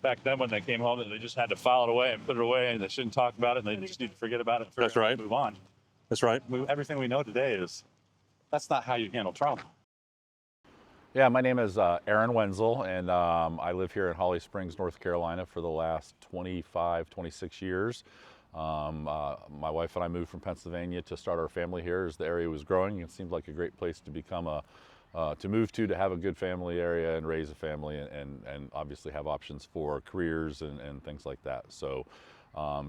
back then when they came home, they just had to file it away and put it away, and they shouldn't talk about it, and they just need to forget about it and That's right. move on. That's right. Everything we know today is that's not how you handle trauma. Yeah, my name is Aaron Wenzel, and I live here in Holly Springs, North Carolina for the last 25, 26 years. My wife and I moved from Pennsylvania to start our family here as the area was growing. It seemed like a great place to become to move to have a good family area and raise a family and obviously have options for careers and things like that. So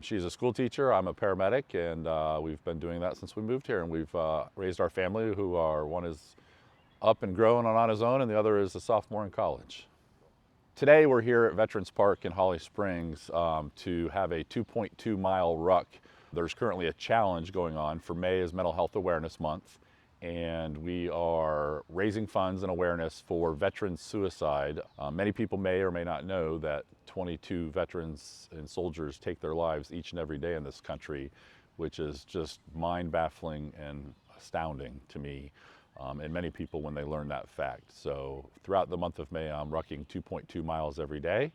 she's a school teacher, I'm a paramedic, and we've been doing that since we moved here, and we've raised our family one is up and growing on his own, and the other is a sophomore in college. Today we're here at Veterans Park in Holly Springs to have a 2.2 mile ruck. There's currently a challenge going on for May is Mental Health Awareness Month, and we are raising funds and awareness for veteran suicide. Many people may or may not know that 22 veterans and soldiers take their lives each and every day in this country, which is just mind-baffling and astounding to me. And many people when they learn that fact. So throughout the month of May, I'm rucking 2.2 miles every day,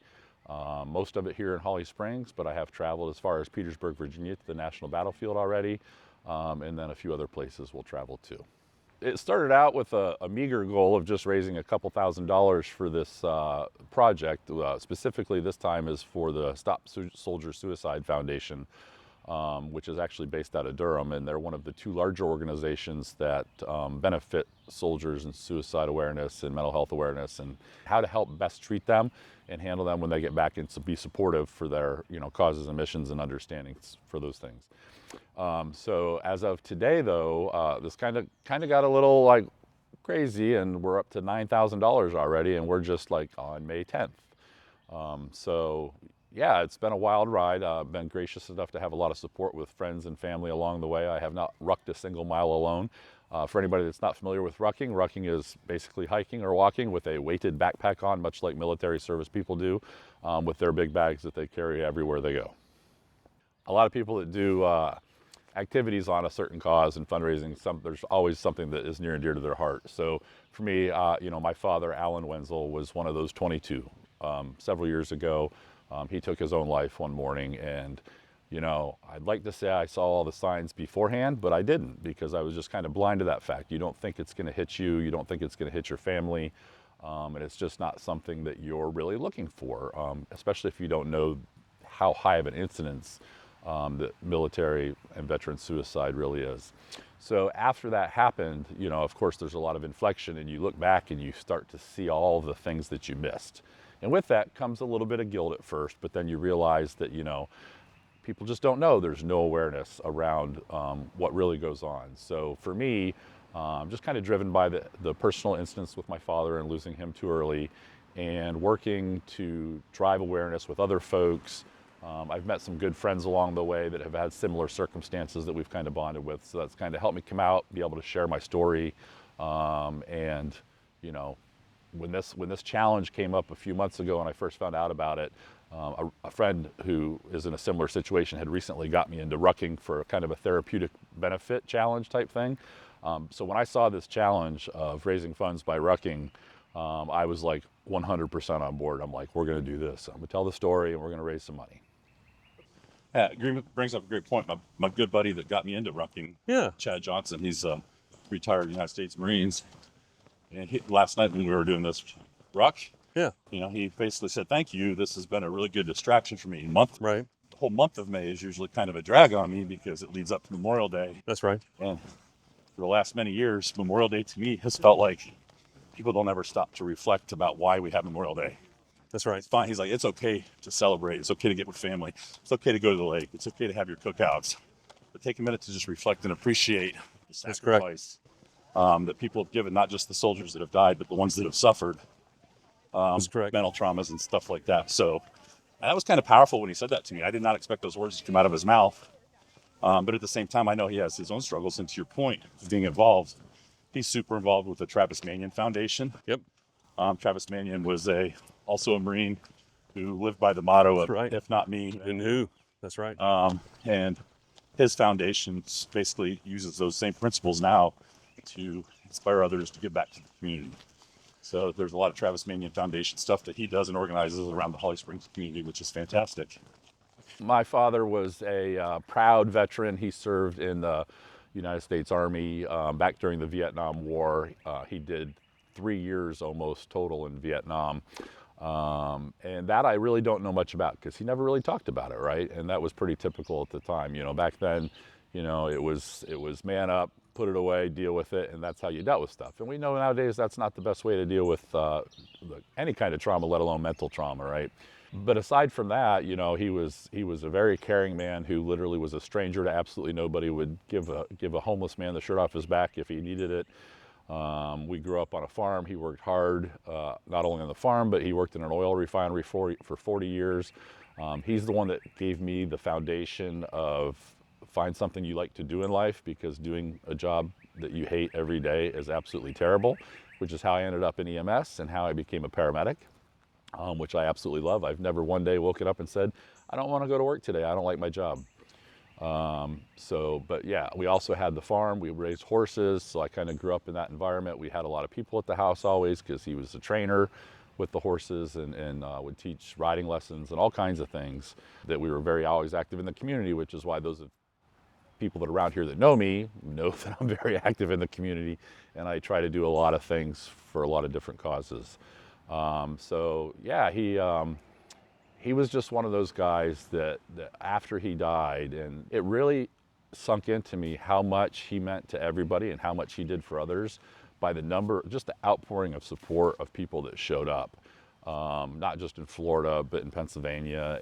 most of it here in Holly Springs, but I have traveled as far as Petersburg, Virginia to the National Battlefield already, and then a few other places we'll travel to. It started out with a meager goal of just raising a couple $1,000s for this project. Specifically this time is for the Stop Soldier Suicide Foundation, which is actually based out of Durham, and they're one of the two larger organizations that benefit soldiers in suicide awareness and mental health awareness and how to help best treat them and handle them when they get back and to be supportive for their causes and missions and understandings for those things. So as of today though, this kind of got a little crazy, and we're up to $9,000 already, and we're just on May 10th. So yeah, it's been a wild ride. I've been gracious enough to have a lot of support with friends and family along the way. I have not rucked a single mile alone. For anybody that's not familiar with rucking, rucking is basically hiking or walking with a weighted backpack on, much like military service people do, with their big bags that they carry everywhere they go. A lot of people that do activities on a certain cause and fundraising, there's always something that is near and dear to their heart. So for me, my father, Alan Wenzel, was one of those 22 several years ago. He took his own life one morning, and I'd like to say I saw all the signs beforehand, but I didn't, because I was just kind of blind to that fact. You don't think it's going to hit you, you don't think it's going to hit your family, and it's just not something that you're really looking for, especially if you don't know how high of an incidence that military and veteran suicide really is. So after that happened, of course there's a lot of inflection, and you look back and you start to see all the things that you missed. And with that comes a little bit of guilt at first, but then you realize that, people just don't know. There's no awareness around what really goes on. So for me, I'm just kind of driven by the personal instance with my father and losing him too early, and working to drive awareness with other folks. I've met some good friends along the way that have had similar circumstances that we've kind of bonded with. So that's kind of helped me come out, be able to share my story, and, when this challenge came up a few months ago and I first found out about it, a friend who is in a similar situation had recently got me into rucking for kind of a therapeutic benefit challenge type thing. So when I saw this challenge of raising funds by rucking, I was 100% on board. I'm like, we're going to do this. I'm going to tell the story, and we're going to raise some money. Yeah, brings up a great point. My good buddy that got me into rucking, Yeah. Chad Johnson, he's retired United States Marines. And last night when we were doing this ruck, Yeah. he basically said, thank you. This has been a really good distraction for me. Right. The whole month of May is usually kind of a drag on me because it leads up to Memorial Day. That's right. And for the last many years, Memorial Day to me has felt like people don't ever stop to reflect about why we have Memorial Day. That's right. It's fine. He's like, it's okay to celebrate. It's okay to get with family. It's okay to go to the lake. It's okay to have your cookouts. But take a minute to just reflect and appreciate the sacrifice that people have given, not just the soldiers that have died, but the ones that have suffered mental traumas and stuff like that. So that was kind of powerful when he said that to me. I did not expect those words to come out of his mouth. But at the same time, I know he has his own struggles. And to your point of being involved, he's super involved with the Travis Manion Foundation. Yep. Travis Manion was also a Marine who lived by the motto of, if not me, then who? That's right. And his foundation basically uses those same principles now to inspire others to give back to the community. So there's a lot of Travis Manion Foundation stuff that he does and organizes around the Holly Springs community, which is fantastic. My father was a proud veteran. He served in the United States Army back during the Vietnam War. He did 3 years almost total in Vietnam. And that I really don't know much about because he never really talked about it, right? And that was pretty typical at the time. You know, back then, you know, it was man up, put it away, deal with it, and that's how you dealt with stuff. And we know nowadays that's not the best way to deal with any kind of trauma, let alone mental trauma, right? But aside from that, you know, he was a very caring man who literally was a stranger to absolutely nobody, would give a homeless man the shirt off his back if he needed it. We grew up on a farm. He worked hard, not only on the farm, but he worked in an oil refinery for 40 years. He's the one that gave me the foundation of find something you like to do in life, because doing a job that you hate every day is absolutely terrible, which is how I ended up in EMS and how I became a paramedic, which I absolutely love. I've never one day woken up and said, I don't want to go to work today. I don't like my job. But yeah, we also had the farm. We raised horses, so I kind of grew up in that environment. We had a lot of people at the house always because he was a trainer with the horses and would teach riding lessons and all kinds of things. That we were very always active in the community, which is why those people that are around here that know me know that I'm very active in the community, and I try to do a lot of things for a lot of different causes. So yeah, he was just one of those guys that after he died, and it really sunk into me how much he meant to everybody and how much he did for others by just the outpouring of support of people that showed up, not just in Florida, but in Pennsylvania.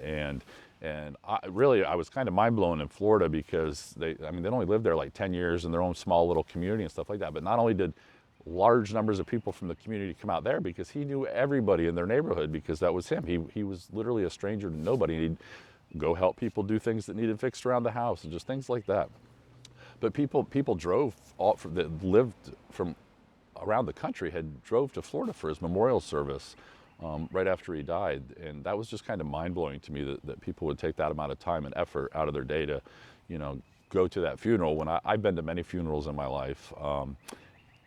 And I was kind of mind blown in Florida because they only lived there like 10 years in their own small little community and stuff like that. But not only did large numbers of people from the community come out there, because he knew everybody in their neighborhood, because that was him. He was literally a stranger to nobody. He'd go help people do things that needed fixed around the house and just things like that. But people drove that lived from around the country drove to Florida for his memorial service right after he died. And that was just kind of mind blowing to me that people would take that amount of time and effort out of their day to, you know, go to that funeral. When I've been to many funerals in my life,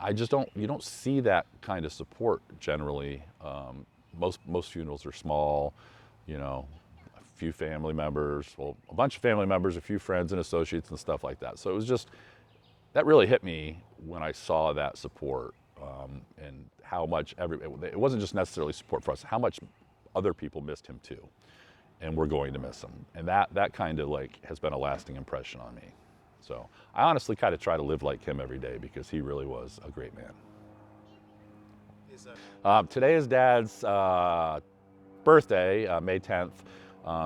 you don't see that kind of support generally. Most funerals are small, you know, a few family members, a bunch of family members, a few friends and associates and stuff like that. So it was just, that really hit me when I saw that support, and how much it wasn't just necessarily support for us, how much other people missed him too, and we're going to miss him. And that kind of has been a lasting impression on me. So I honestly kind of try to live like him every day because he really was a great man. Today is Dad's birthday, May 10th.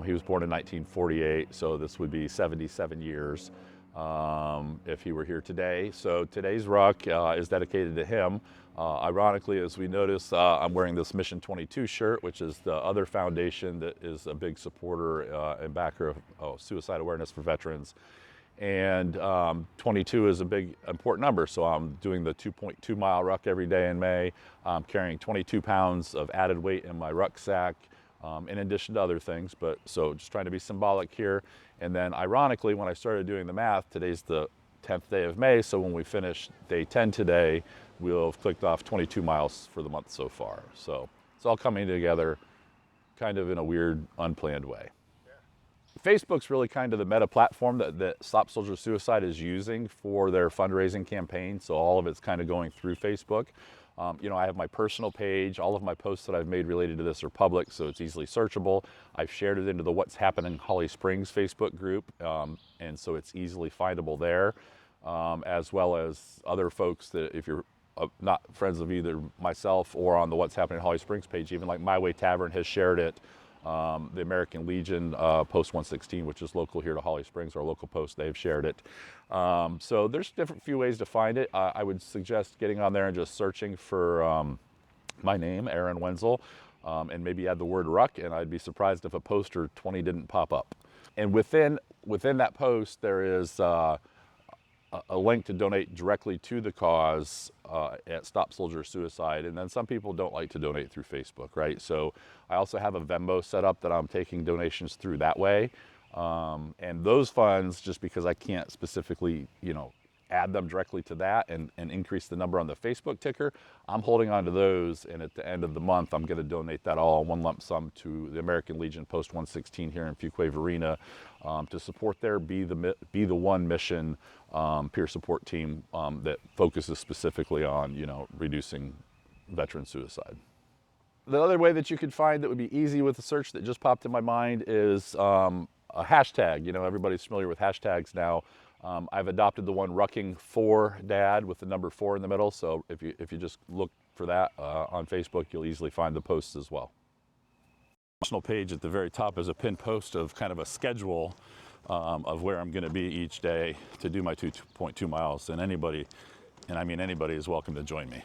He was born in 1948, so this would be 77 years if he were here today. So today's ruck is dedicated to him. Ironically, as we notice, I'm wearing this Mission 22 shirt, which is the other foundation that is a big supporter and backer of suicide awareness for veterans. And 22 is a big, important number. So I'm doing the 2.2 mile ruck every day in May. I'm carrying 22 pounds of added weight in my rucksack, in addition to other things. So just trying to be symbolic here. And then ironically, when I started doing the math, today's the 10th day of May. So when we finish day 10 today, we'll have clicked off 22 miles for the month so far. So it's all coming together kind of in a weird, unplanned way. Facebook's really kind of the meta platform that Stop Soldier Suicide is using for their fundraising campaign. So all of it's kind of going through Facebook. You know, I have my personal page. All of my posts that I've made related to this are public, so it's easily searchable. I've shared it into the What's Happening Holly Springs Facebook group, and so it's easily findable there, as well as other folks that if you're not friends of either myself or on the What's Happening Holly Springs page, even like My Way Tavern has shared it. The American Legion Post 116, which is local here to Holly Springs, our local post, they've shared it. So there's few ways to find it. I would suggest getting on there and just searching for my name, Aaron Wenzel, and maybe add the word ruck, and I'd be surprised if a post or 20 didn't pop up. And within that post, there is a link to donate directly to the cause at Stop Soldier Suicide. And then some people don't like to donate through Facebook, right? So I also have a Venmo set up that I'm taking donations through that way. And those funds, just because I can't specifically, you know, add them directly to that and increase the number on the Facebook ticker, I'm holding on to those, and at the end of the month, I'm going to donate that all in one lump sum to the American Legion Post 116 here in Fuquay-Varina to support their Be the One mission peer support team that focuses specifically on, you know, reducing veteran suicide. The other way that you could find that would be easy with a search that just popped in my mind is a hashtag. You know, everybody's familiar with hashtags now. I've adopted the one Rucking for Dad with the number 4 in the middle. So if you just look for that on Facebook, you'll easily find the posts as well. Personal page at the very top is a pinned post of kind of a schedule of where I'm going to be each day to do my 2.2 miles. And anybody, and I mean anybody, is welcome to join me.